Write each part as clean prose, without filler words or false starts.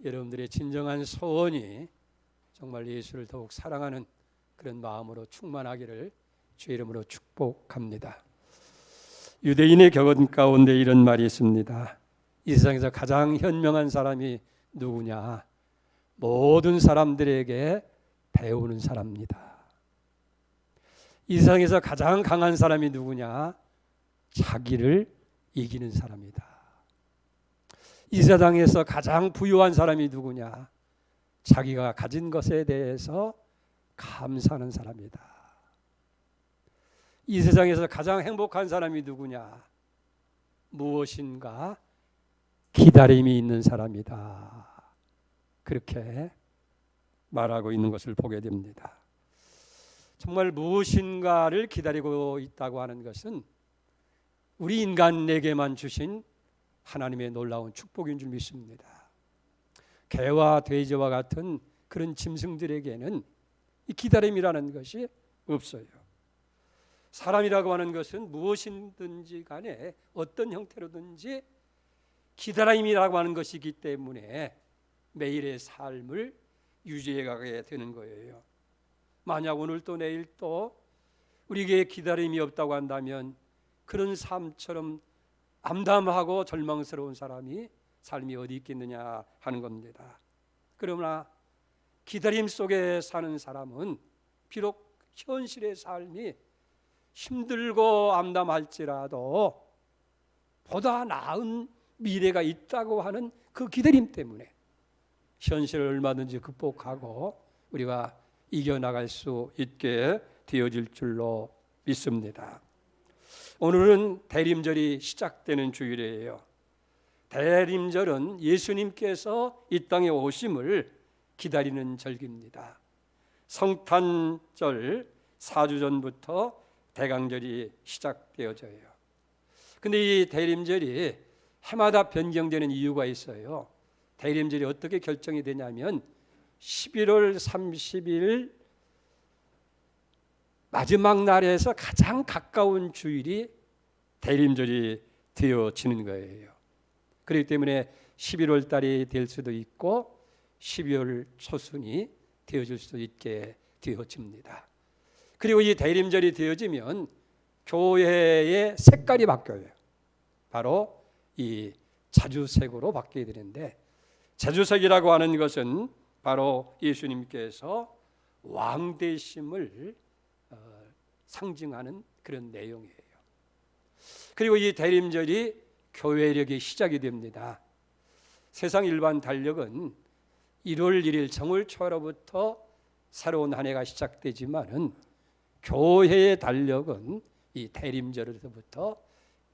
여러분들의 진정한 소원이 정말 예수를 더욱 사랑하는 그런 마음으로 충만하기를 주의 이름으로 축복합니다. 유대인의 격언 가운데 이런 말이 있습니다. 이 세상에서 가장 현명한 사람이 누구냐? 모든 사람들에게 배우는 사람입니다. 이 세상에서 가장 강한 사람이 누구냐? 자기를 이기는 사람이다. 이 세상에서 가장 부유한 사람이 누구냐? 자기가 가진 것에 대해서 감사하는 사람이다. 이 세상에서 가장 행복한 사람이 누구냐? 무엇인가 기다림이 있는 사람이다. 그렇게 말하고 있는 것을 보게 됩니다. 정말 무엇인가를 기다리고 있다고 하는 것은 우리 인간에게만 주신 하나님의 놀라운 축복인 줄 믿습니다. 개와 돼지와 같은 그런 짐승들에게는 이 기다림이라는 것이 없어요. 사람이라고 하는 것은 무엇이든지 간에 어떤 형태로든지 기다림이라고 하는 것이기 때문에 매일의 삶을 유지해 가게 되는 거예요. 만약 오늘 또 내일 또 우리에게 기다림이 없다고 한다면 그런 삶처럼 암담하고 절망스러운 삶이 어디 있겠느냐 하는 겁니다. 그러나 기다림 속에 사는 사람은 비록 현실의 삶이 힘들고 암담할지라도 보다 나은 미래가 있다고 하는 그 기다림 때문에 현실을 얼마든지 극복하고 우리가 이겨나갈 수 있게 되어질 줄로 믿습니다. 오늘은 대림절이 시작되는 주일이에요. 대림절은 예수님께서 이 땅에 오심을 기다리는 절기입니다. 성탄절 4주 전부터 대강절이 시작되어져요. 근데 이 대림절이 해마다 변경되는 이유가 있어요. 대림절이 어떻게 결정이 되냐면 11월 30일 마지막 날에서 가장 가까운 주일이 대림절이 되어지는 거예요. 그렇기 때문에 11월 달이 될 수도 있고 12월 초순이 되어질 수도 있게 되어집니다. 그리고 이 대림절이 되어지면 교회의 색깔이 바뀌어요. 바로 이 자주색으로 바뀌게 되는데, 자주색이라고 하는 것은 바로 예수님께서 왕 되심을 상징하는 그런 내용이에요. 그리고 이 대림절이 교회력의 시작이 됩니다. 세상 일반 달력은 1월 1일 정월 초로부터 새로운 한 해가 시작되지만은 교회의 달력은 이 대림절에서부터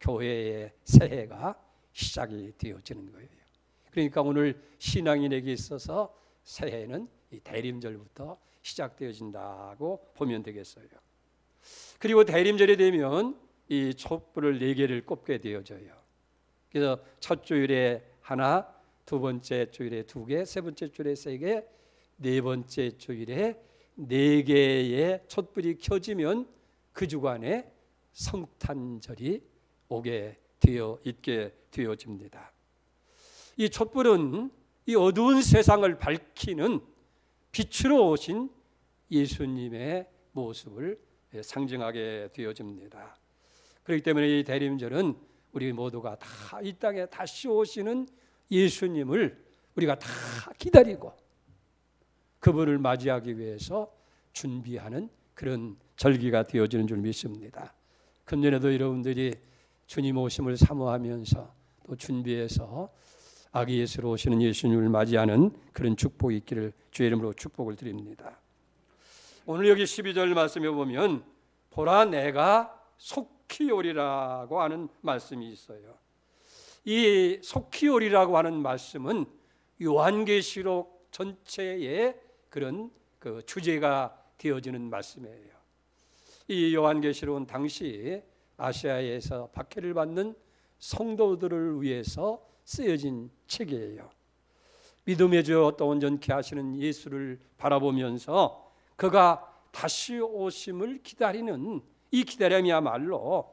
교회의 새해가 시작이 되어지는 거예요. 그러니까 오늘 신앙인에게 있어서 새해는 이 대림절부터 시작되어진다고 보면 되겠어요. 그리고 대림절이 되면 이 촛불을 4개를 꼽게 되어져요. 그래서 첫 주일에 하나, 두 번째 주일에 2개, 세 번째 주일에 3개, 네 번째 주일에 4개의 촛불이 켜지면 그 주간에 성탄절이 오게 되어 있게 되어집니다. 이 촛불은 이 어두운 세상을 밝히는 빛으로 오신 예수님의 모습을 상징하게 되어집니다. 그렇기 때문에 이 대림절은 우리 모두가 다 이 땅에 다시 오시는 예수님을 우리가 다 기다리고 그분을 맞이하기 위해서 준비하는 그런 절기가 되어지는 줄 믿습니다. 금년에도 여러분들이 주님 오심을 사모하면서 또 준비해서 아기 예수로 오시는 예수님을 맞이하는 그런 축복이 있기를 주의 이름으로 축복을 드립니다. 오늘 여기 12절 말씀에 보면 보라 내가 속히 오리라고 하는 말씀이 있어요. 이 속히 오리라고 하는 말씀은 요한계시록 전체의 그런 그 주제가 되어지는 말씀이에요. 이 요한계시록은 당시 아시아에서 박해를 받는 성도들을 위해서 쓰여진 책이에요. 믿음의 주 또 온전케 하시는 예수를 바라보면서 그가 다시 오심을 기다리는 이 기다림이야말로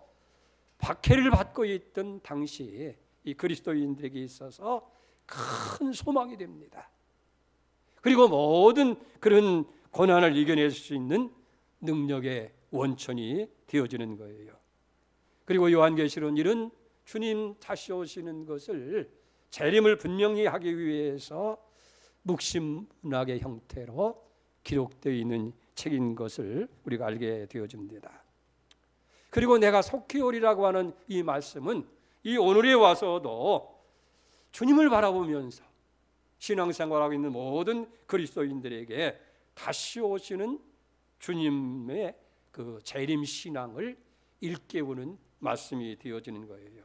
박해를 받고 있던 당시 이 그리스도인들에게 있어서 큰 소망이 됩니다. 그리고 모든 그런 고난을 이겨낼 수 있는 능력의 원천이 되어지는 거예요. 그리고 요한계시록은 이런 주님 다시 오시는 것을 재림을 분명히 하기 위해서 묵시문학의 형태로 기록되어 있는 책인 것을 우리가 알게 되어집니다. 그리고 내가 속히 오리라고 하는 이 말씀은 이 오늘에 와서도 주님을 바라보면서 신앙생활하고 있는 모든 그리스도인들에게 다시 오시는 주님의 그 재림 신앙을 일깨우는 말씀이 되어지는 거예요.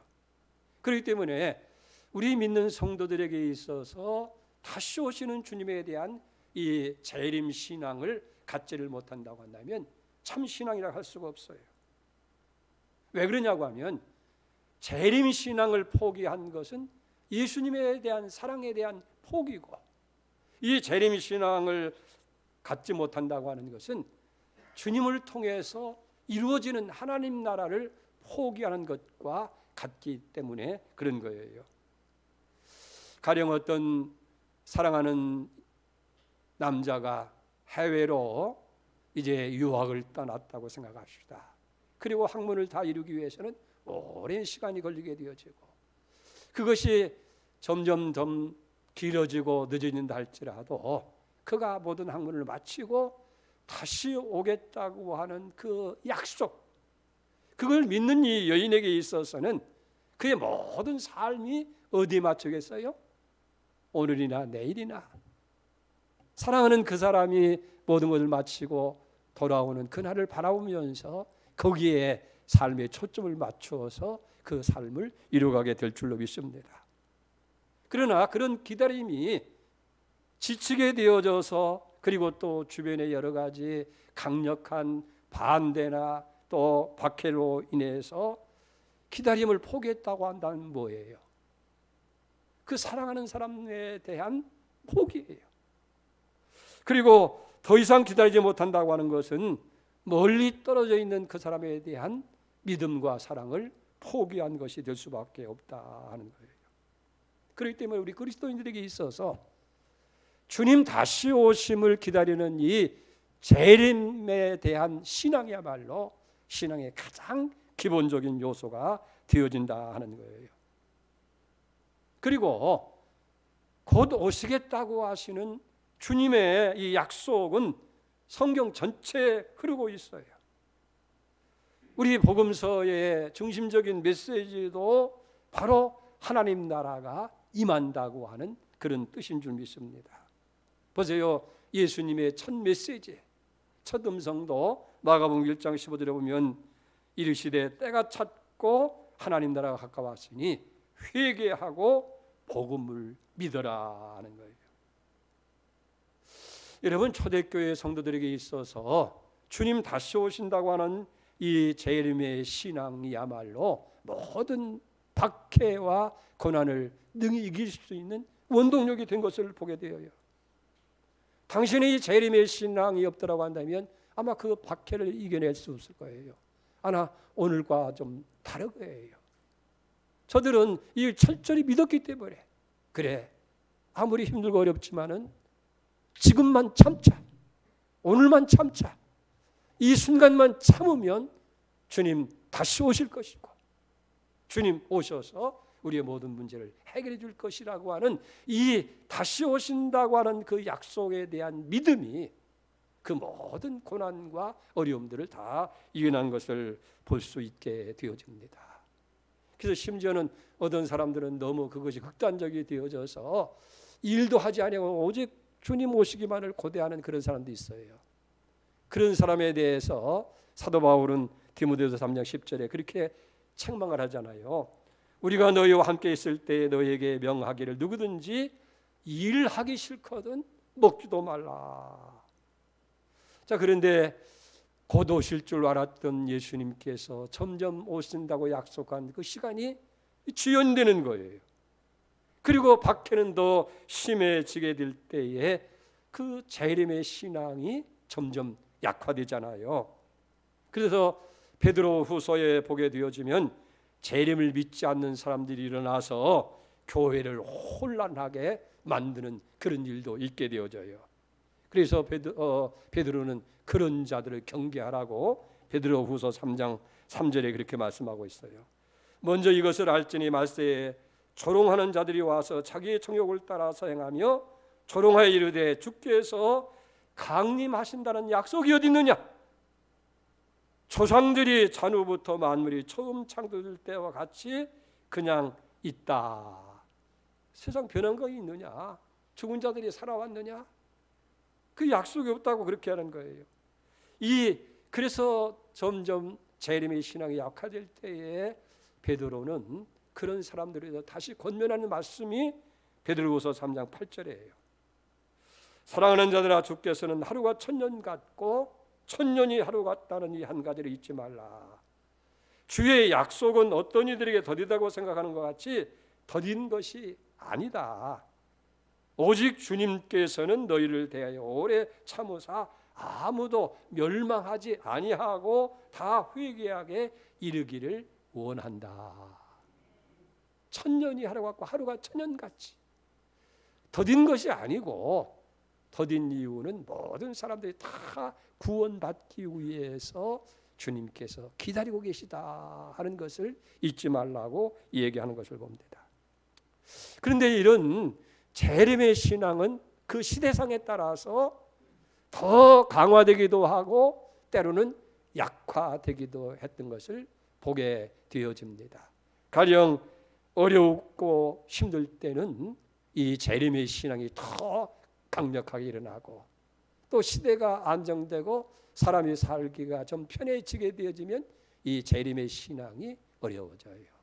그렇기 때문에 우리 믿는 성도들에게 있어서 다시 오시는 주님에 대한 이 재림 신앙을 갖지를 못한다고 한다면 참 신앙이라고 할 수가 없어요. 왜 그러냐고 하면 재림 신앙을 포기한 것은 예수님에 대한 사랑에 대한 포기고, 이 재림 신앙을 갖지 못한다고 하는 것은 주님을 통해서 이루어지는 하나님 나라를 포기하는 것과 같기 때문에 그런 거예요. 가령 어떤 사랑하는 남자가 해외로 이제 유학을 떠났다고 생각합시다. 그리고 학문을 다 이루기 위해서는 오랜 시간이 걸리게 되어지고, 그것이 점점 더 길어지고 늦어진다 할지라도 그가 모든 학문을 마치고 다시 오겠다고 하는 그 약속, 그걸 믿는 이 여인에게 있어서는 그의 모든 삶이 어디에 맞추겠어요? 오늘이나 내일이나. 사랑하는 그 사람이 모든 것을 마치고 돌아오는 그날을 바라보면서 거기에 삶의 초점을 맞추어서 그 삶을 이루어가게 될 줄로 믿습니다. 그러나 그런 기다림이 지치게 되어져서, 그리고 또 주변의 여러 가지 강력한 반대나 또 박해로 인해서 기다림을 포기했다고 한다면 뭐예요? 그 사랑하는 사람에 대한 포기예요. 그리고 더 이상 기다리지 못한다고 하는 것은 멀리 떨어져 있는 그 사람에 대한 믿음과 사랑을 포기한 것이 될 수밖에 없다 하는 거예요. 그렇기 때문에 우리 그리스도인들에게 있어서 주님 다시 오심을 기다리는 이 재림에 대한 신앙이야말로 신앙의 가장 기본적인 요소가 되어진다 하는 거예요. 그리고 곧 오시겠다고 하시는 주님의 이 약속은 성경 전체에 흐르고 있어요. 우리 복음서의 중심적인 메시지도 바로 하나님 나라가 임한다고 하는 그런 뜻인 줄 믿습니다. 보세요. 예수님의 첫 메시지, 첫 음성도 마가복음 1장 15절에 보면 이르시되 때가 찼고 하나님 나라가 가까웠으니 회개하고 복음을 믿어라 하는 거예요. 여러분, 초대교회 성도들에게 있어서 주님 다시 오신다고 하는 이 재림의 신앙이야말로 모든 박해와 고난을 능히 이길 수 있는 원동력이 된 것을 보게 되어요. 당신의 이 재림의 신앙이 없더라고 한다면 아마 그 박해를 이겨낼 수 없을 거예요. 아마 오늘과 좀 다를 거예요. 저들은 이 철저히 믿었기 때문에, 그래, 아무리 힘들고 어렵지만은 지금만 참자, 오늘만 참자, 이 순간만 참으면 주님 다시 오실 것이고 주님 오셔서 우리의 모든 문제를 해결해 줄 것이라고 하는 이 다시 오신다고 하는 그 약속에 대한 믿음이 그 모든 고난과 어려움들을 다 이겨낸 것을 볼 수 있게 되어집니다. 그래서 심지어는 어떤 사람들은 너무 그것이 극단적이 되어져서 일도 하지 아니하고 오직 주님 오시기만을 고대하는 그런 사람도 있어요. 그런 사람에 대해서 사도 바울은 디모데후서 3장 10절에 그렇게 책망을 하잖아요. 우리가 너희와 함께 있을 때 너희에게 명하기를 누구든지 일하기 싫거든 먹지도 말라. 자, 그런데 곧 오실 줄 알았던 예수님께서 점점 오신다고 약속한 그 시간이 지연되는 거예요. 그리고 박해는 더 심해지게 될 때에 그 재림의 신앙이 점점 약화되잖아요. 그래서 베드로 후서에 보게 되어지면 재림을 믿지 않는 사람들이 일어나서 교회를 혼란하게 만드는 그런 일도 있게 되어져요. 그래서 베드로는 그런 자들을 경계하라고 베드로후서 3장 3절에 그렇게 말씀하고 있어요. 먼저 이것을 알지니 말세에 조롱하는 자들이 와서 자기의 정욕을 따라서 행하며 조롱하여 이르되 주께서 강림하신다는 약속이 어디 있느냐? 조상들이 전후부터 만물이 처음 창조될 때와 같이 그냥 있다. 세상 변한 거 있느냐? 죽은 자들이 살아왔느냐? 그 약속이 없다고 그렇게 하는 거예요. 그래서 점점 재림의 신앙이 약화될 때에 베드로는 그런 사람들에서 다시 권면하는 말씀이 베드로후서 3장 8절이에요. 사랑하는 자들아, 주께서는 하루가 1000년 같고 1000년이 하루 같다는 이 한 가지를 잊지 말라. 주의 약속은 어떤 이들에게 더디다고 생각하는 것 같이 더딘 것이 아니다. 오직 주님께서는 너희를 대하여 오래 참으사 아무도 멸망하지 아니하고 다 회개하게 이르기를 원한다. 1000년이 하루 같고 하루가 1000년 같이 더딘 것이 아니고, 더딘 이유는 모든 사람들이 다 구원받기 위해서 주님께서 기다리고 계시다 하는 것을 잊지 말라고 얘기하는 것을 봅니다. 그런데 이런 재림의 신앙은 그 시대상에 따라서 더 강화되기도 하고 때로는 약화되기도 했던 것을 보게 되어집니다. 가령 어렵고 힘들 때는 이 재림의 신앙이 더 강력하게 일어나고, 또 시대가 안정되고 사람이 살기가 좀 편해지게 되어지면 이 재림의 신앙이 어려워져요.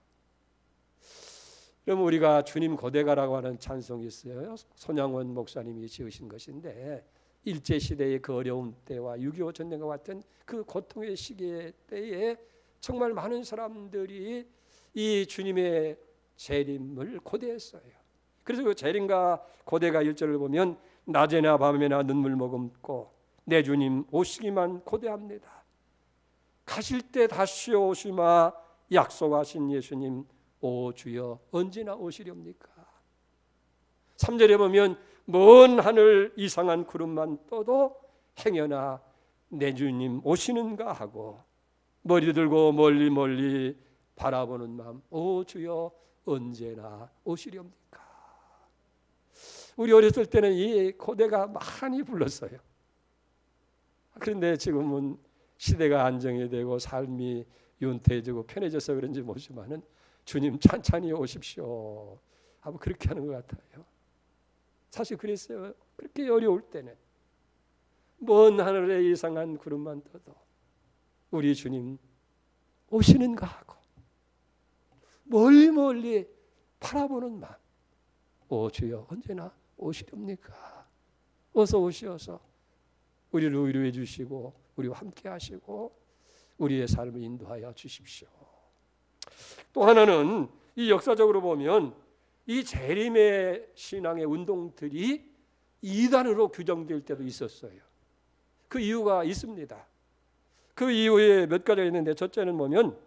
그럼 우리가 주님 고대가라고 하는 찬송이 있어요. 손양원 목사님이 지으신 것인데, 일제시대의 그 어려운 때와 6.25 전쟁과 같은 그 고통의 시기의 때에 정말 많은 사람들이 이 주님의 재림을 고대했어요. 그래서 그 재림과 고대가 1절을 보면 낮에나 밤에나 눈물 머금고 내 주님 오시기만 고대합니다. 가실 때 다시 오시마 약속하신 예수님 오 주여 언제나 오시렵니까? 3절에 보면 먼 하늘 이상한 구름만 떠도 행여나 내 주님 오시는가 하고 머리 들고 멀리 멀리 바라보는 마음 오 주여 언제나 오시렵니까? 우리 어렸을 때는 이 고대가 많이 불렀어요. 그런데 지금은 시대가 안정이 되고 삶이 윤택해지고 편해져서 그런지 모르지만은 주님 찬찬히 오십시오 하고 그렇게 하는 것 같아요. 사실 그랬어요. 그렇게 어려울 때는 먼 하늘에 이상한 구름만 떠도 우리 주님 오시는가 하고 멀리 멀리 바라보는 마음 오 주여 언제나 오시렵니까? 어서 오시어서 우리를 위로해 주시고 우리와 함께 하시고 우리의 삶을 인도하여 주십시오. 또 하나는 이 역사적으로 보면 이 재림의 신앙의 운동들이 이단으로 규정될 때도 있었어요. 그 이유가 있습니다. 그 이유에 몇 가지가 있는데, 첫째는 보면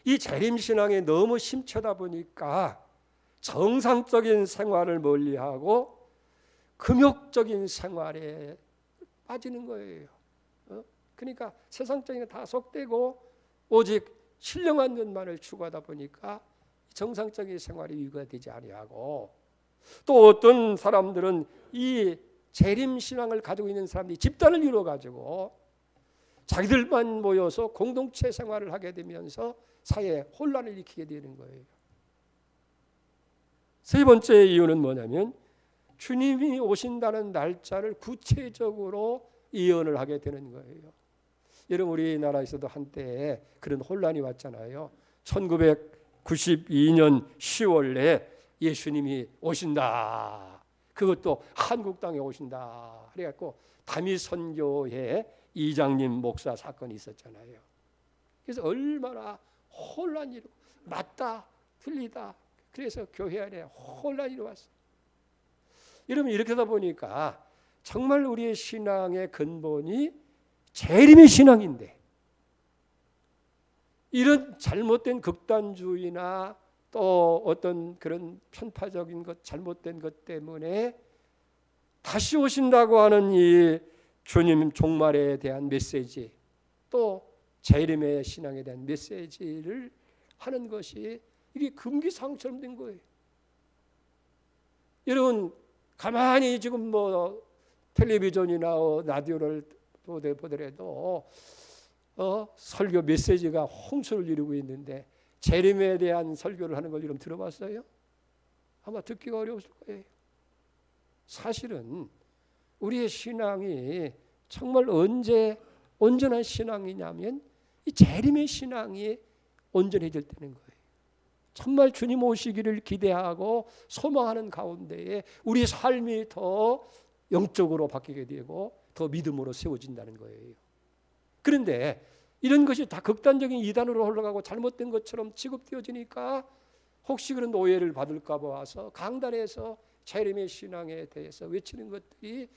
이 재림 신앙에 너무 심취하다 보니까 정상적인 생활을 멀리하고 금욕적인 생활에 빠지는 거예요. 그러니까 세상적인 거 다 속되고 오직 신령한 것만을 추구하다 보니까 정상적인 생활이 유지가 되지 아니하고, 또 어떤 사람들은 이 재림 신앙을 가지고 있는 사람들이 집단을 이루어 가지고 자기들만 모여서 공동체 생활을 하게 되면서 사회에 혼란을 일으키게 되는 거예요. 세 번째 이유는 뭐냐면 주님이 오신다는 날짜를 구체적으로 예언을 하게 되는 거예요. 여러분 우리나라에서도 한때 그런 혼란이 왔잖아요. 1992년 10월에 예수님이 오신다. 그것도 한국 땅에 오신다. 그래갖고 다미선교회 이장님 목사 사건이 있었잖아요. 그래서 얼마나 혼란이 맞다 틀리다. 그래서 교회 안에 혼란이 일어났어요. 여러분 이렇게 하다 보니까 정말 우리의 신앙의 근본이 재림의 신앙인데 이런 잘못된 극단주의나 또 어떤 그런 편파적인 것, 잘못된 것 때문에 다시 오신다고 하는 이 주님 종말에 대한 메시지, 또 재림의 신앙에 대한 메시지를 하는 것이 이게 금기사항처럼 된 거예요. 여러분 가만히 지금 뭐 텔레비전이나 라디오를 보더라도 설교 메시지가 홍수를 이루고 있는데 재림에 대한 설교를 하는 걸 여러분 들어봤어요? 아마 듣기가 어려웠을 거예요. 사실은 우리의 신앙이 정말 언제 온전한 신앙이냐면 이 재림의 신앙이 온전해질 때는 거예요. 정말 주님 오시기를 기대하고 소망하는 가운데에 우리 삶이 더 영적으로 바뀌게 되고 더 믿음으로 세워진다는 거예요. 그런데 이런 것이 다 극단적인 이단으로 흘러가고 잘못된 것처럼 취급되어지니까 혹시 그런 오해를 받을까 봐 와서 강단에서 재림의 신앙에 대해서 외치는 것들이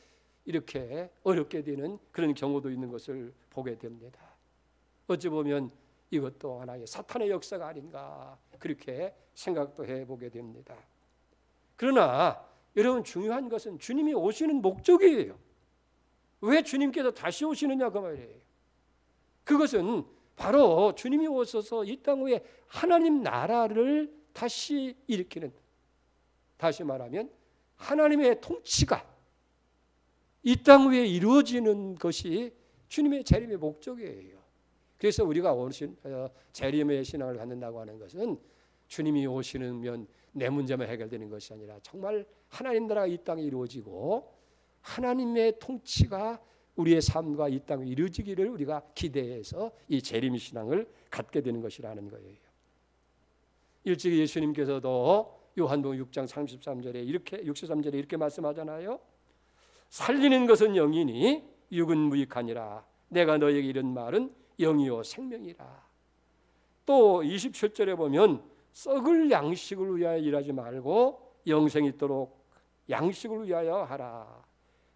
이렇게 어렵게 되는 그런 경우도 있는 것을 보게 됩니다. 어찌 보면 이것도 하나의 사탄의 역사가 아닌가 그렇게 생각도 해보게 됩니다. 그러나 여러분 중요한 것은 주님이 오시는 목적이에요. 왜 주님께서 다시 오시느냐 그 말이에요. 그것은 바로 주님이 오셔서 이 땅 위에 하나님 나라를 다시 일으키는, 다시 말하면 하나님의 통치가 이 땅 위에 이루어지는 것이 주님의 재림의 목적이에요. 그래서 우리가 오신 재림의 신앙을 갖는다고 하는 것은 주님이 오시면 내 문제만 해결되는 것이 아니라 정말 하나님 나라가 이 땅에 이루어지고 하나님의 통치가 우리의 삶과 이 땅에 이루어지기를 우리가 기대해서 이 재림 신앙을 갖게 되는 것이라는 거예요. 일찍이 예수님께서도 요한복음 6장 33절에 이렇게 63절에 이렇게 말씀하잖아요. 살리는 것은 영이니 육은 무익하니라. 내가 너에게 이른 말은 영이요 생명이라. 또 27절에 보면 썩을 양식을 위하여 일하지 말고 영생이 있도록 양식을 위하여 하라.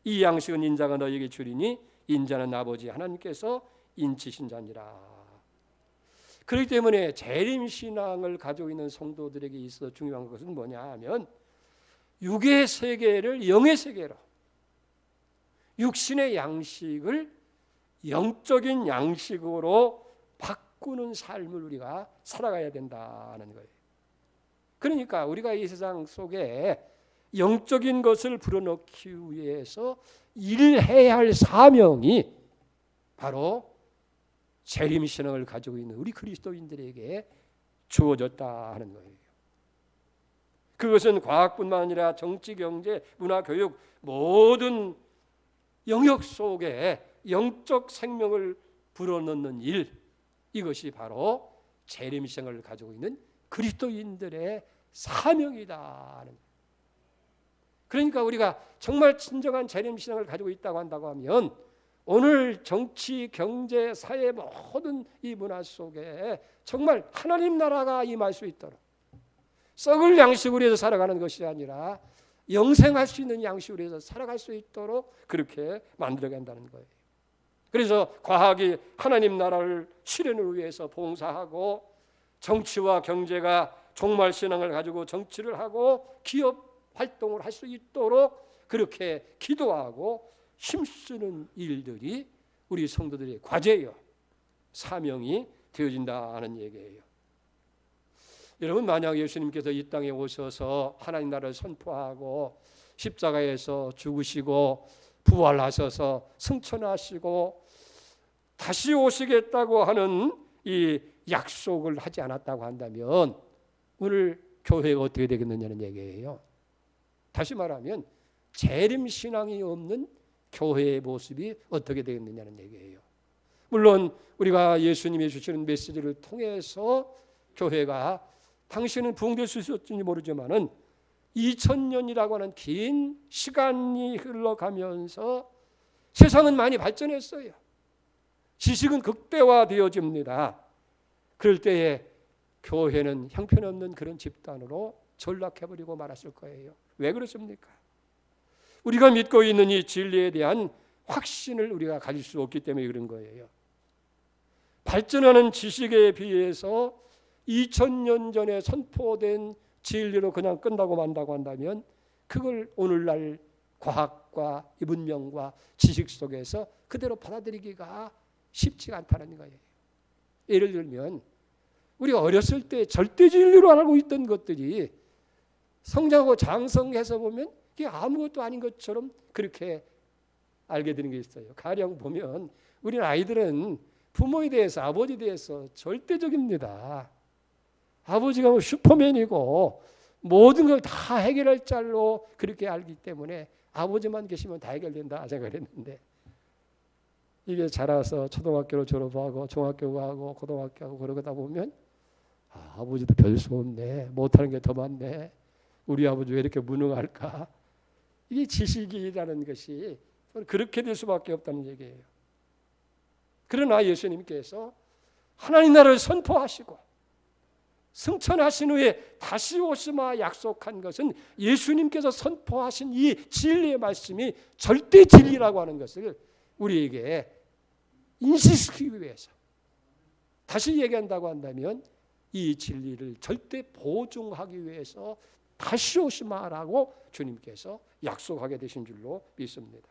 이 양식은 인자가 너에게 주리니 인자는 아버지 하나님께서 인치신 자니라. 그렇기 때문에 재림신앙을 가지고 있는 성도들에게 있어 중요한 것은 뭐냐 하면 육의 세계를 영의 세계로, 육신의 양식을 영적인 양식으로 바꾸는 삶을 우리가 살아가야 된다는 거예요. 그러니까 우리가 이 세상 속에 영적인 것을 불어넣기 위해서 일해야 할 사명이 바로 재림신앙을 가지고 있는 우리 그리스도인들에게 주어졌다 하는 거예요. 그것은 과학뿐만 아니라 정치, 경제, 문화, 교육 모든 영역 속에 영적 생명을 불어넣는 일, 이것이 바로 재림신앙을 가지고 있는 그리스도인들의 사명이다. 그러니까 우리가 정말 진정한 재림신앙을 가지고 있다고 한다고 하면 오늘 정치, 경제, 사회 모든 이 문화 속에 정말 하나님 나라가 임할 수 있도록 썩을 양식으로 해서 살아가는 것이 아니라 영생할 수 있는 양식으로 해서 살아갈 수 있도록 그렇게 만들어간다는 거예요. 그래서 과학이 하나님 나라를 실현을 위해서 봉사하고 정치와 경제가 종말 신앙을 가지고 정치를 하고 기업 활동을 할 수 있도록 그렇게 기도하고 힘쓰는 일들이 우리 성도들의 과제예요. 사명이 되어진다는 얘기예요. 여러분 만약 예수님께서 이 땅에 오셔서 하나님 나라를 선포하고 십자가에서 죽으시고 부활하셔서 승천하시고 다시 오시겠다고 하는 이 약속을 하지 않았다고 한다면 오늘 교회가 어떻게 되겠느냐는 얘기예요. 다시 말하면 재림신앙이 없는 교회의 모습이 어떻게 되겠느냐는 얘기예요. 물론 우리가 예수님이 주시는 메시지를 통해서 교회가 당신은 부흥될 수 있었는지 모르지만은 2000년이라고 하는 긴 시간이 흘러가면서 세상은 많이 발전했어요. 지식은 극대화되어집니다. 그럴 때에 교회는 형편없는 그런 집단으로 전락해버리고 말았을 거예요. 왜 그렇습니까? 우리가 믿고 있는 이 진리에 대한 확신을 우리가 가질 수 없기 때문에 그런 거예요. 발전하는 지식에 비해서 2000년 전에 선포된 진리로 그냥 끝나고 만다고 한다면 그걸 오늘날 과학과 이 문명과 지식 속에서 그대로 받아들이기가 쉽지가 않다는 거예요. 예를 들면 우리가 어렸을 때 절대 진리로 알고 있던 것들이 성장하고 장성해서 보면 이게 아무것도 아닌 것처럼 그렇게 알게 되는 게 있어요. 가령 보면 우리 아이들은 부모에 대해서, 아버지에 대해서 절대적입니다. 아버지가 뭐 슈퍼맨이고 모든 걸 다 해결할 줄로 그렇게 알기 때문에 아버지만 계시면 다 해결된다 생각을 했는데, 이게 자라서 초등학교를 졸업하고 중학교 가고 고등학교 가고 그러다 보면 아버지도 별 수 없네, 못하는 게 더 많네, 우리 아버지 왜 이렇게 무능할까. 이게 지식이라는 것이 그렇게 될 수밖에 없다는 얘기예요. 그러나 예수님께서 하나님 나라를 선포하시고 승천하신 후에 다시 오시마 약속한 것은 예수님께서 선포하신 이 진리의 말씀이 절대 진리라고 하는 것을 우리에게 인식시키기 위해서, 다시 얘기한다고 한다면 이 진리를 절대 보증하기 위해서 다시 오시마라고 주님께서 약속하게 되신 줄로 믿습니다.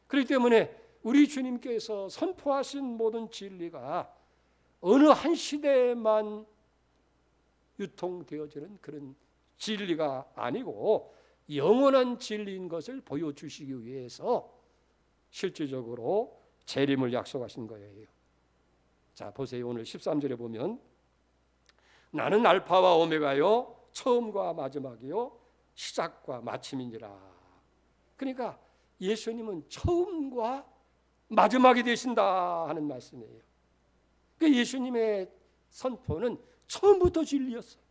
그렇기 때문에 우리 주님께서 선포하신 모든 진리가 어느 한 시대에만 유통되어지는 그런 진리가 아니고 영원한 진리인 것을 보여주시기 위해서 실질적으로 재림을 약속하신 거예요. 자, 보세요. 오늘 13절에 보면 나는 알파와 오메가요, 처음과 마지막이요, 시작과 마침이니라. 그러니까 예수님은 처음과 마지막이 되신다 하는 말씀이에요. 그 예수님의 선포는 처음부터 진리였어요.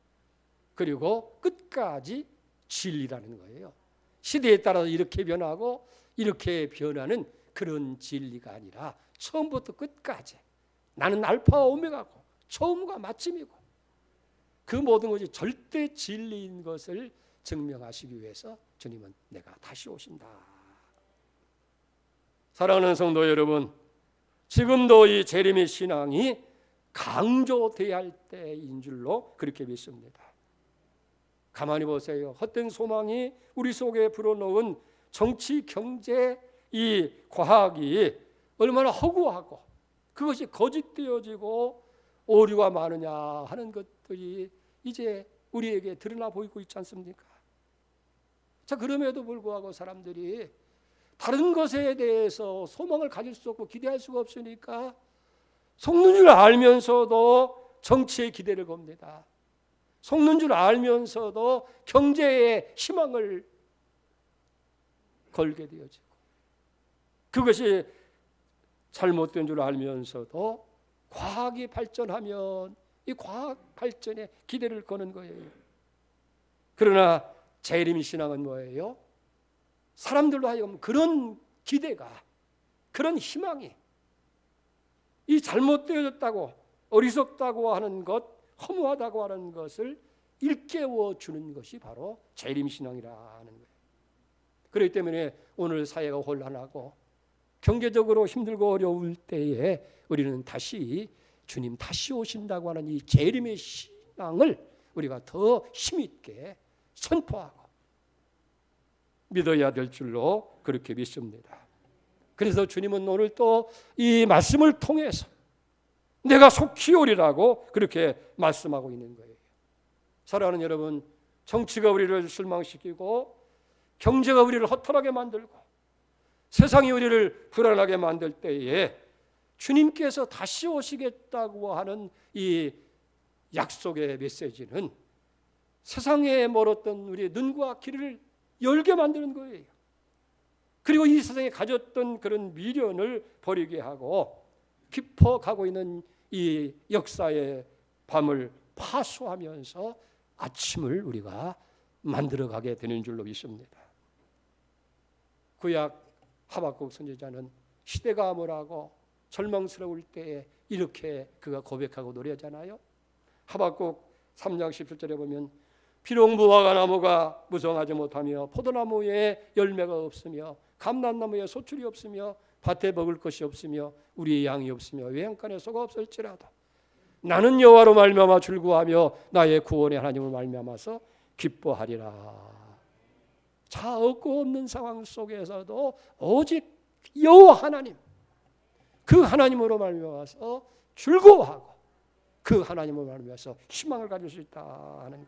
그리고 끝까지 진리라는 거예요. 시대에 따라서 이렇게 변하고 이렇게 변하는 그런 진리가 아니라 처음부터 끝까지 나는 알파와 오메가고 처음과 마침이고 그 모든 것이 절대 진리인 것을 증명하시기 위해서 주님은 내가 다시 오신다. 사랑하는 성도 여러분, 지금도 이 재림의 신앙이 강조돼야 할 때인 줄로 그렇게 믿습니다. 가만히 보세요. 헛된 소망이 우리 속에 불어넣은 정치, 경제, 이 과학이 얼마나 허구하고 그것이 거짓되어지고 오류가 많으냐 하는 것들이 이제 우리에게 드러나 보이고 있지 않습니까? 자, 그럼에도 불구하고 사람들이 다른 것에 대해서 소망을 가질 수 없고 기대할 수가 없으니까 속는 줄 알면서도 정치에 기대를 겁니다. 속는 줄 알면서도 경제에 희망을 걸게 되어지고, 그것이 잘못된 줄 알면서도 과학이 발전하면 이 과학 발전에 기대를 거는 거예요. 그러나 재림 신앙은 뭐예요? 사람들로 하여금 그런 기대가, 그런 희망이 이 잘못되어졌다고 어리석다고 하는 것, 허무하다고 하는 것을 일깨워 주는 것이 바로 재림신앙이라는 거예요. 그렇기 때문에 오늘 사회가 혼란하고 경제적으로 힘들고 어려울 때에 우리는 다시 주님 다시 오신다고 하는 이 재림의 신앙을 우리가 더 힘있게 선포하고 믿어야 될 줄로 그렇게 믿습니다. 그래서 주님은 오늘 또 이 말씀을 통해서 내가 속히 오리라고 그렇게 말씀하고 있는 거예요. 사랑하는 여러분, 정치가 우리를 실망시키고 경제가 우리를 허탈하게 만들고 세상이 우리를 불안하게 만들 때에 주님께서 다시 오시겠다고 하는 이 약속의 메시지는 세상에 멀었던 우리의 눈과 귀를 열게 만드는 거예요. 그리고 이 세상에 가졌던 그런 미련을 버리게 하고 깊어가고 있는 이 역사의 밤을 파수하면서 아침을 우리가 만들어가게 되는 줄로 믿습니다. 구약 하박국 선지자는 시대가 암울하고 절망스러울 때에 이렇게 그가 고백하고 노래하잖아요. 하박국 3장 17절에 보면 비록 무화과 나무가 무성하지 못하며 포도나무에 열매가 없으며 감람나무에 소출이 없으며 밭에 먹을 것이 없으며 우리의 양이 없으며 외양간에 소가 없을지라도 나는 여호와로 말미암아 즐거워하며 나의 구원의 하나님을 말미암아서 기뻐하리라. 자, 얻고 없는 상황 속에서도 오직 여호와 하나님, 그 하나님으로 말미암아서 즐거워하고 그 하나님으로 말미암아서 희망을 가질 수 있다 하는 것.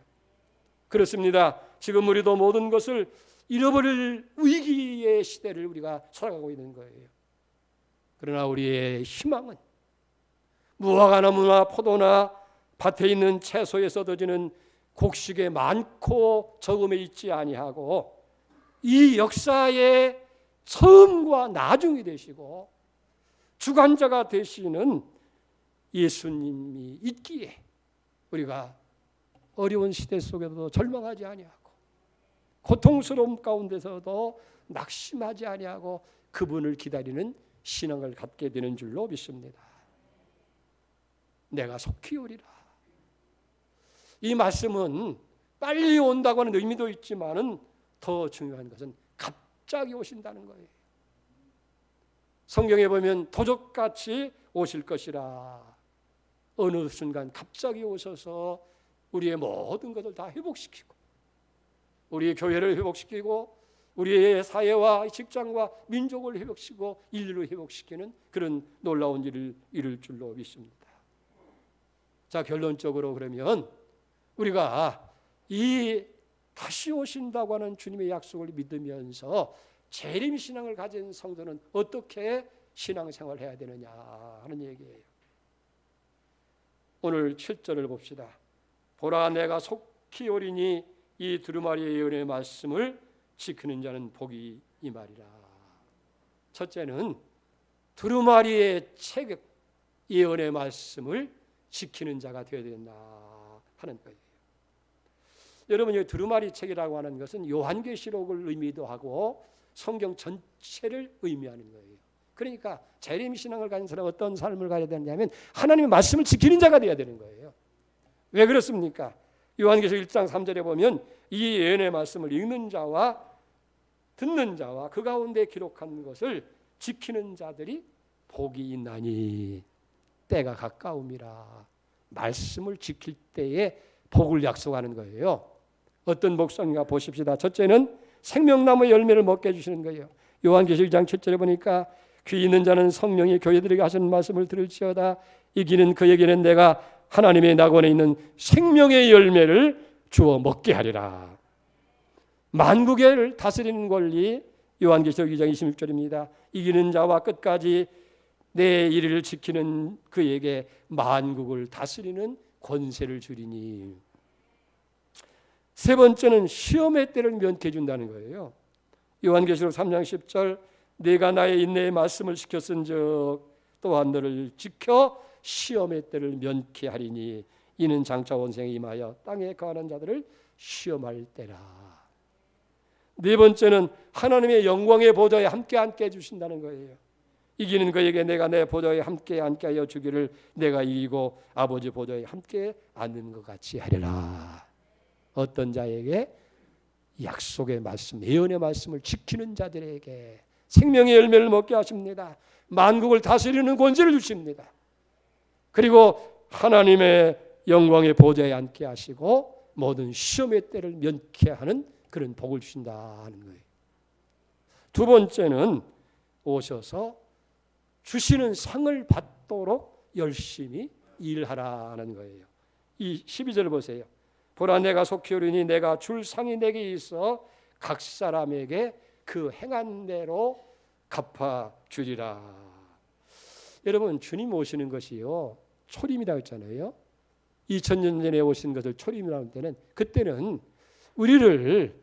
그렇습니다. 지금 우리도 모든 것을 잃어버릴 위기의 시대를 우리가 살아가고 있는 거예요. 그러나 우리의 희망은 무화과나무나 포도나 밭에 있는 채소에서 둬지는 곡식에 많고 적음에 있지 아니하고 이 역사의 처음과 나중이 되시고 주관자가 되시는 예수님이 있기에 우리가 어려운 시대 속에서도 절망하지 아니하고 고통스러움 가운데서도 낙심하지 아니하고 그분을 기다리는 신앙을 갖게 되는 줄로 믿습니다. 내가 속히 오리라. 이 말씀은 빨리 온다고 하는 의미도 있지만은 더 중요한 것은 갑자기 오신다는 거예요. 성경에 보면 도적같이 오실 것이라. 어느 순간 갑자기 오셔서 우리의 모든 것을 다 회복시키고 우리의 교회를 회복시키고 우리의 사회와 직장과 민족을 회복시키고 인류를 회복시키는 그런 놀라운 일을 이룰 줄로 믿습니다. 자, 결론적으로 그러면 우리가 이 다시 오신다고 하는 주님의 약속을 믿으면서 재림 신앙을 가진 성도는 어떻게 신앙생활을 해야 되느냐 하는 얘기예요. 오늘 7절을 봅시다. 보라, 내가 속히 오리니 이 두루마리의 예언의 말씀을 지키는 자는 복이 이 말이라. 첫째는 두루마리의 책 예언의 말씀을 지키는 자가 되어야 된다 하는 거예요. 여러분, 이 두루마리 책이라고 하는 것은 요한계시록을 의미도 하고 성경 전체를 의미하는 거예요. 그러니까 재림신앙을 가진 사람은 어떤 삶을 가져야 되느냐면 하나님의 말씀을 지키는 자가 되어야 되는 거예요. 왜 그렇습니까? 요한계시록 1장 3절에 보면 이 예언의 말씀을 읽는 자와 듣는 자와 그 가운데 기록한 것을 지키는 자들이 복이 있나니 때가 가까움이라. 말씀을 지킬 때에 복을 약속하는 거예요. 어떤 복성인가 보십시다. 첫째는 생명나무의 열매를 먹게 해주시는 거예요. 요한계시록 1장 7절에 보니까 귀 있는 자는 성령이 교회들에게 하시는 말씀을 들을지어다. 이기는 그에게는 내가 하나님의 낙원에 있는 생명의 열매를 주어 먹게 하리라. 만국을 다스리는 권리, 요한계시록 2장 26절입니다. 이기는 자와 끝까지 내 일을 지키는 그에게 만국을 다스리는 권세를 주리니. 세 번째는 시험의 때를 면케해 준다는 거예요. 요한계시록 3장 10절, 내가 나의 인내의 말씀을 지켰은즉 또한 너를 지켜 시험의 때를 면케하리니 이는 장차 원생에 임하여 땅에 거하는 자들을 시험할 때라. 네 번째는 하나님의 영광의 보좌에 함께 앉게 해주신다는 거예요. 이기는 그에게 내가 내 보좌에 함께 앉게 하여 주기를 내가 이기고 아버지 보좌에 함께 앉는 것 같이 하리라. 어떤 자에게? 약속의 말씀, 예언의 말씀을 지키는 자들에게 생명의 열매를 먹게 하십니다. 만국을 다스리는 권세를 주십니다. 그리고 하나님의 영광의 보좌에 앉게 하시고 모든 시험의 때를 면케하는 그런 복을 주신다 하는 거예요. 두 번째는 오셔서 주시는 상을 받도록 열심히 일하라는 거예요. 이 12절 보세요. 보라, 내가 속히 오리니 내가 줄 상이 내게 있어 각 사람에게 그 행한 대로 갚아주리라. 여러분, 주님 오시는 것이요 초림이라고 했잖아요. 2000년 전에 오신 것을 초림이라고 할 때는 그때는 우리를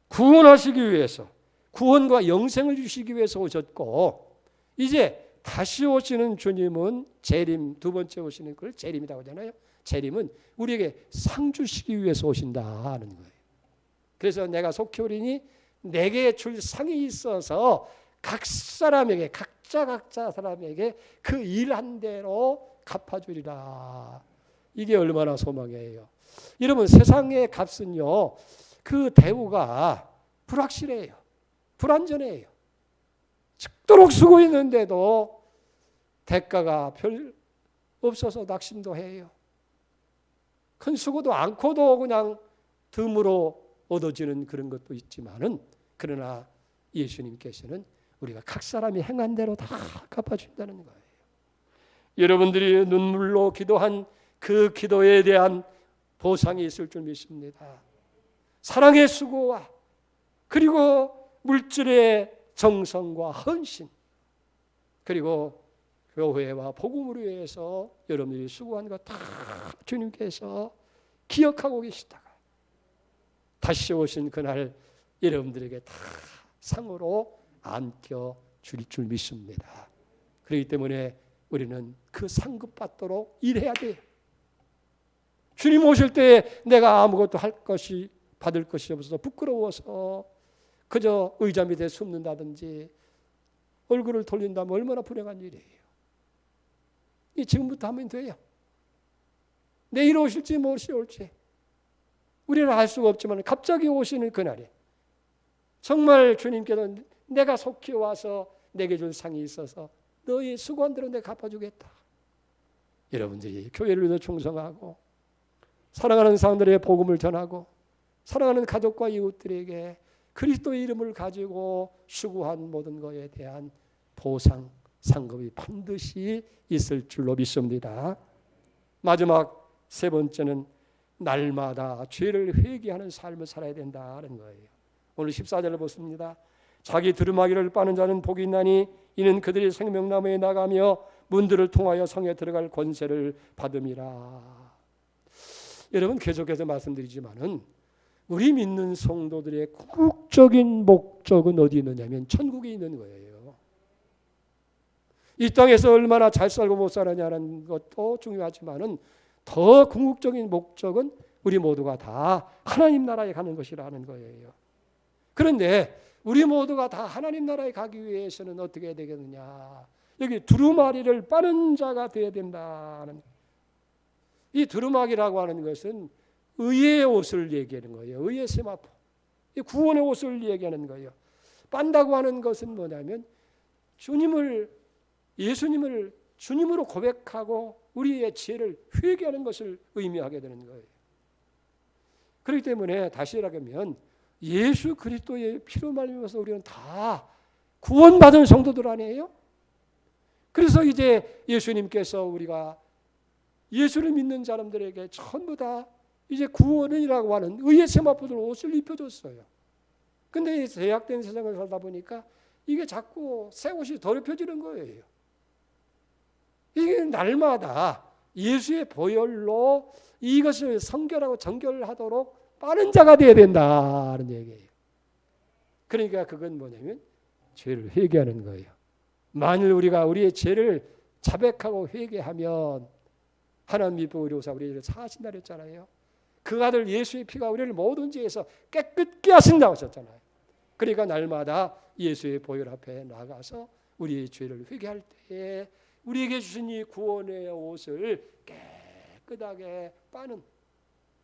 구원하시기 위해서 구원과 영생을 주시기 위해서 오셨고 이제 다시 오시는 주님은 재림, 두 번째 오시는 걸 재림이라고 하잖아요. 재림은 우리에게 상 주시기 위해서 오신다 하는 거예요. 그래서 내가 속히 오리니 내게 줄 상이 있어서 각 사람에게 각자 사람에게 그 일한 대로 갚아주리라. 이게 얼마나 소망이에요. 여러분, 세상의 값은요 그 대우가 불확실해요. 불안전해요. 죽도록 쓰고 있는데도 대가가 별 없어서 낙심도 해요. 큰 수고도 않고도 그냥 덤으로 얻어지는 그런 것도 있지만은, 그러나 예수님께서는 우리가 각 사람이 행한 대로 다 갚아준다는 거예요. 여러분들이 눈물로 기도한 그 기도에 대한 보상이 있을 줄 믿습니다. 사랑의 수고와 그리고 물질의 정성과 헌신, 그리고 교회와 복음을 위해서 여러분들이 수고한 것 다 주님께서 기억하고 계시다가 다시 오신 그날 여러분들에게 다 상으로 안겨 줄 줄 믿습니다. 그렇기 때문에 우리는 그 상급 받도록 일해야 돼요. 주님 오실 때 내가 아무것도 받을 것이 없어서 부끄러워서 그저 의자 밑에 숨는다든지 얼굴을 돌린다면 얼마나 불행한 일이에요. 이 지금부터 하면 돼요. 내일 오실지 무엇이 올지 우리는 알 수가 없지만 갑자기 오시는 그날에 정말 주님께서 내가 속히 와서 내게 줄 상이 있어서 너희 수고한 대로 내가 갚아주겠다. 여러분들이 교회를 위해서 충성하고 사랑하는 사람들의 복음을 전하고 사랑하는 가족과 이웃들에게 그리스도의 이름을 가지고 수고한 모든 것에 대한 보상, 상급이 반드시 있을 줄로 믿습니다. 마지막 세 번째는 날마다 죄를 회개하는 삶을 살아야 된다는 거예요. 오늘 14절을 보습니다. 자기 두루마기를 빠는 자는 복이 있나니 이는 그들이 생명나무에 나가며 문들을 통하여 성에 들어갈 권세를 받음이라. 여러분, 계속해서 말씀드리지만은 우리 믿는 성도들의 궁극적인 목적은 어디 있느냐면 천국에 있는 거예요. 이 땅에서 얼마나 잘 살고 못 살았냐는 것도 중요하지만은 더 궁극적인 목적은 우리 모두가 다 하나님 나라에 가는 것이라는 거예요. 그런데 우리 모두가 다 하나님 나라에 가기 위해서는 어떻게 해야 되겠느냐? 여기 두루마리를 빠는 자가 되어야 된다는. 이 두루마기라고 하는 것은 의의 옷을 얘기하는 거예요. 의의 세마포. 이 구원의 옷을 얘기하는 거예요. 빤다고 하는 것은 뭐냐면 예수님을 주님으로 고백하고 우리의 죄를 회개하는 것을 의미하게 되는 거예요. 그렇기 때문에 다시 말하면 예수 그리스도의 피로 말미암아서 우리는 다 구원받은 성도들 아니에요? 그래서 이제 예수님께서 우리가 예수를 믿는 사람들에게 전부 다 이제 구원이라고 하는 의의 세마포들 옷을 입혀줬어요. 근데 제약된 세상을 살다 보니까 이게 자꾸 새 옷이 더럽혀지는 거예요. 이게 날마다 예수의 보혈로 이것을 성결하고 정결하도록 빠른 자가 되어야 된다는 얘기예요. 그러니까 그건 뭐냐면 죄를 회개하는 거예요. 만일 우리가 우리의 죄를 자백하고 회개하면 하나님이 의로우사 우리를 사하신다 그랬잖아요. 그 아들 예수의 피가 우리를 모든 죄에서 깨끗게 하신다고 하셨잖아요. 그러니까 날마다 예수의 보혈 앞에 나가서 우리의 죄를 회개할 때에 우리에게 주신 이 구원의 옷을 깨끗하게 빠는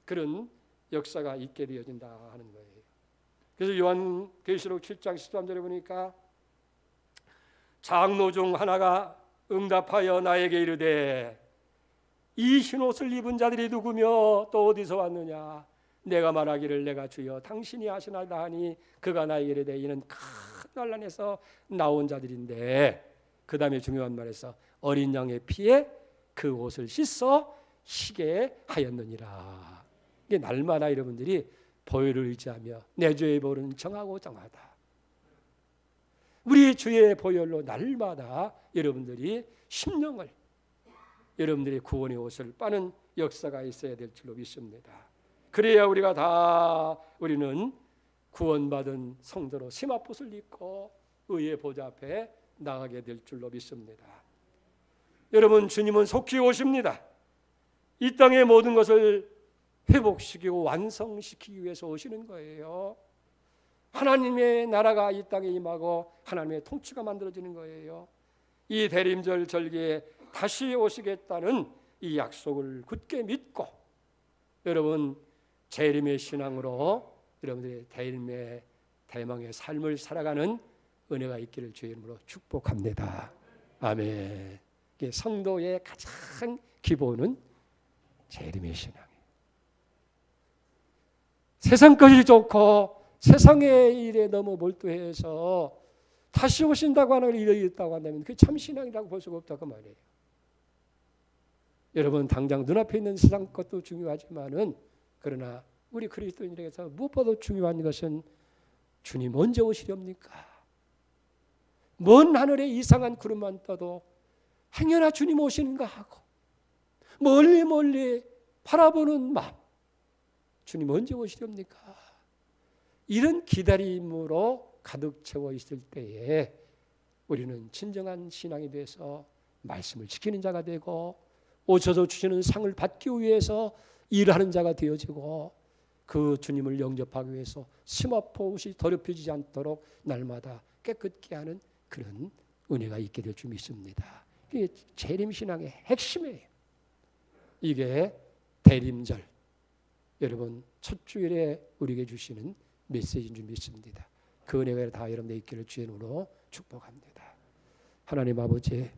그런 역사가 있게 되어진다 하는 거예요. 그래서 요한계시록 7장 13절에 보니까 장로 중 하나가 응답하여 나에게 이르되 이 흰옷을 입은 자들이 누구며 또 어디서 왔느냐? 내가 말하기를 내가 주여 당신이 하시나이다 하니 그가 나에게 이르되 이는 큰 환난에서 나온 자들인데, 그 다음에 중요한 말에서 어린 양의 피에 그 옷을 씻어 희게 하였느니라. 이게 날마다 여러분들이 보혈을 의지하며 내 죄의 보혈은 정하고 정하다. 우리 주의 보혈로 날마다 여러분들이 심령을 여러분들이 구원의 옷을 빠는 역사가 있어야 될 줄로 믿습니다. 그래야 우리는 구원받은 성도로 세마포를 입고 의의 보좌 앞에 나가게 될 줄로 믿습니다. 여러분, 주님은 속히 오십니다. 이 땅의 모든 것을 회복시키고 완성시키기 위해서 오시는 거예요. 하나님의 나라가 이 땅에 임하고 하나님의 통치가 만들어지는 거예요. 이 대림절 절기에 다시 오시겠다는 이 약속을 굳게 믿고 여러분 재림의 신앙으로 여러분들의 대림의 대망의 삶을 살아가는 은혜가 있기를 주의 이름으로 축복합니다. 아멘. 성도의 가장 기본은 재림의 신앙이에요. 세상 것이 좋고 세상의 일에 너무 몰두해서 다시 오신다고 하는 일이 있다고 한다면 그게 참 신앙이라고 볼 수가 없다고 말이에요. 여러분 당장 눈앞에 있는 세상 것도 중요하지만은 그러나 우리 그리스도인에게서 무엇보다 중요한 것은 주님 언제 오시렵니까? 먼 하늘에 이상한 구름만 떠도 행여나 주님 오시는가 하고 멀리 멀리 바라보는 마음, 주님 언제 오시렵니까? 이런 기다림으로 가득 채워 있을 때에 우리는 진정한 신앙이 돼서 말씀을 지키는 자가 되고 오셔서 주시는 상을 받기 위해서 일하는 자가 되어지고 그 주님을 영접하기 위해서 심화포옷이 더럽혀지지 않도록 날마다 깨끗게 하는 그런 은혜가 있게 될 줄 믿습니다. 이게 재림신앙의 핵심이에요. 이게 대림절, 여러분 첫 주일에 우리에게 주시는 메시지인 줄 믿습니다. 그 은혜가 다 여러분의 있기를 주의 이름으로 축복합니다. 하나님 아버지,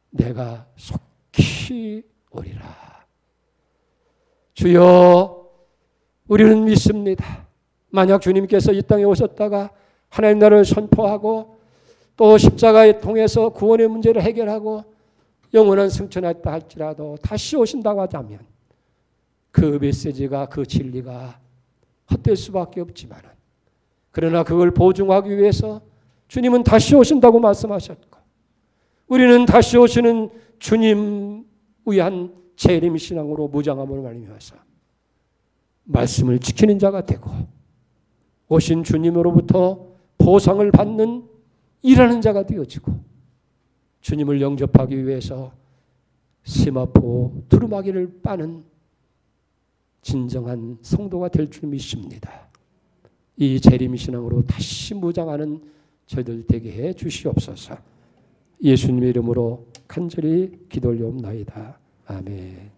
내가 속히 오리라. 주여, 우리는 믿습니다. 만약 주님께서 이 땅에 오셨다가 하나님 나라를 선포하고 또 십자가에 통해서 구원의 문제를 해결하고 영원한 승천했다 할지라도 다시 오신다고 하자면 그 메시지가, 그 진리가 헛될 수밖에 없지만 그러나 그걸 보증하기 위해서 주님은 다시 오신다고 말씀하셨고 우리는 다시 오시는 주님 위한 재림신앙으로 무장함으로 말미암아서 말씀을 지키는 자가 되고 오신 주님으로부터 보상을 받는 일하는 자가 되어지고 주님을 영접하기 위해서 세마포 두루마기를 빠는 진정한 성도가 될 줄 믿습니다. 이 재림신앙으로 다시 무장하는 저희들 되게 해 주시옵소서. 예수님의 이름으로 간절히 기도 올려옵나이다. 아멘.